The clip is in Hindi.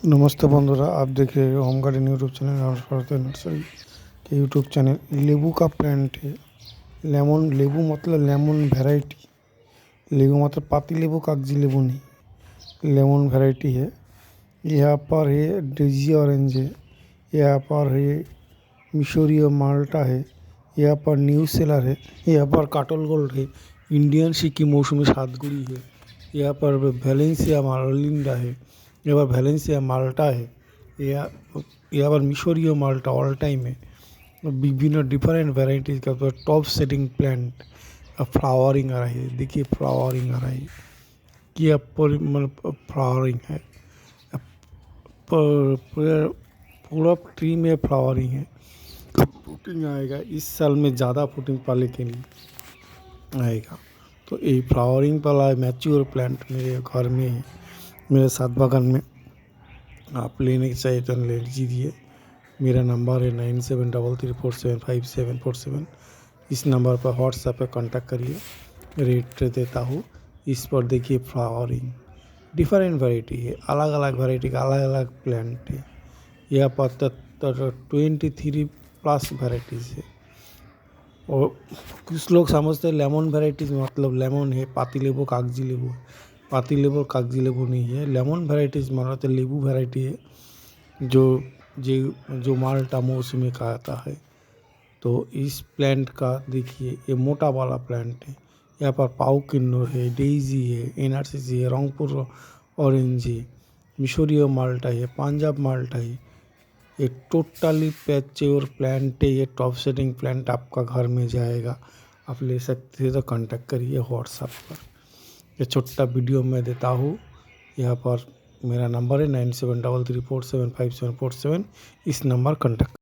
नमस्ते बंधुरा, आप देख रहे हो होम गार्डन यूट्यूब चैनल और भारतीय नर्सरी के यूट्यूब चैनल। लेबू का प्लांट है। लेमन लेबू मतलब लेमन वैरायटी। लेबू मतलब पाती लेबू, कागजी लेबू नहीं, लेमन वैरायटी है। यहाँ पर है डेजी ऑरेंज है, यहाँ पर है मिशोरी माल्टा है, यहाँ पर न्यू सेलर है, यहाँ पर काटल गोल्ड है, इंडियन सिक्की मौसमी सातगुड़ी है, यहाँ पर वैलेंसिया मार्लिंडा है, यहाँ पर वैलेंसिया माल्टा है, यहाँ पर मिशोरियो माल्टा ऑल टाइम है। विभिन्न डिफरेंट वेराइटीज़ का टॉप सेटिंग प्लांट फ्लावरिंग आ रही है। देखिए फ्लावरिंग आ रही है, क्या मतलब फ्लावरिंग है, पूरा ट्री में फ्लावरिंग है। फ्रूटिंग आएगा इस साल में, ज़्यादा फ्रूटिंग पाले के लिए आएगा। तो ये फ्लावरिंग वाला मैच्योर प्लांट मेरे घर में है, मेरे साथ बगान में। आप लेने के चाहिए तो ले लीजिए। मेरा नंबर है 9733475747। इस नंबर पर व्हाट्सएप पे कांटेक्ट करिए, रेट देता हूँ। इस पर देखिए फ्लावरिंग डिफरेंट वैरायटी है, अलग अलग वैरायटी का अलग अलग प्लांट है। यहाँ पर 23+ वैराइटीज़ है। और कुछ लोग समझते हैं लेमन वैराइटीज़ मतलब लेमन है, पाती लेबू, कागजी लेबू है। पाती लेबू और कागजी लेबू नहीं है, लेमन वैराइटीज़ माना तो लेबू वैरायटी है जो जो माल्टा मौसमी का आता है। तो इस प्लांट का देखिए, ये मोटा वाला प्लांट है। यहाँ पर पाउ किन्नूर है, डेजी है, एनआरसीसी है, रंगपुर ऑरेंज है, मिशोरियो माल्टा है, पंजाब माल्टा है। ये टोटली पैच्योर प्लांट है। ये टॉप सेटिंग प्लांट आपका घर में जाएगा, आप ले सकते हैं तो कांटेक्ट करिए व्हाट्सएप पर। ये छोटा वीडियो मैं देता हूँ। यहाँ पर मेरा नंबर है 9733475747। इस नंबर कांटेक्ट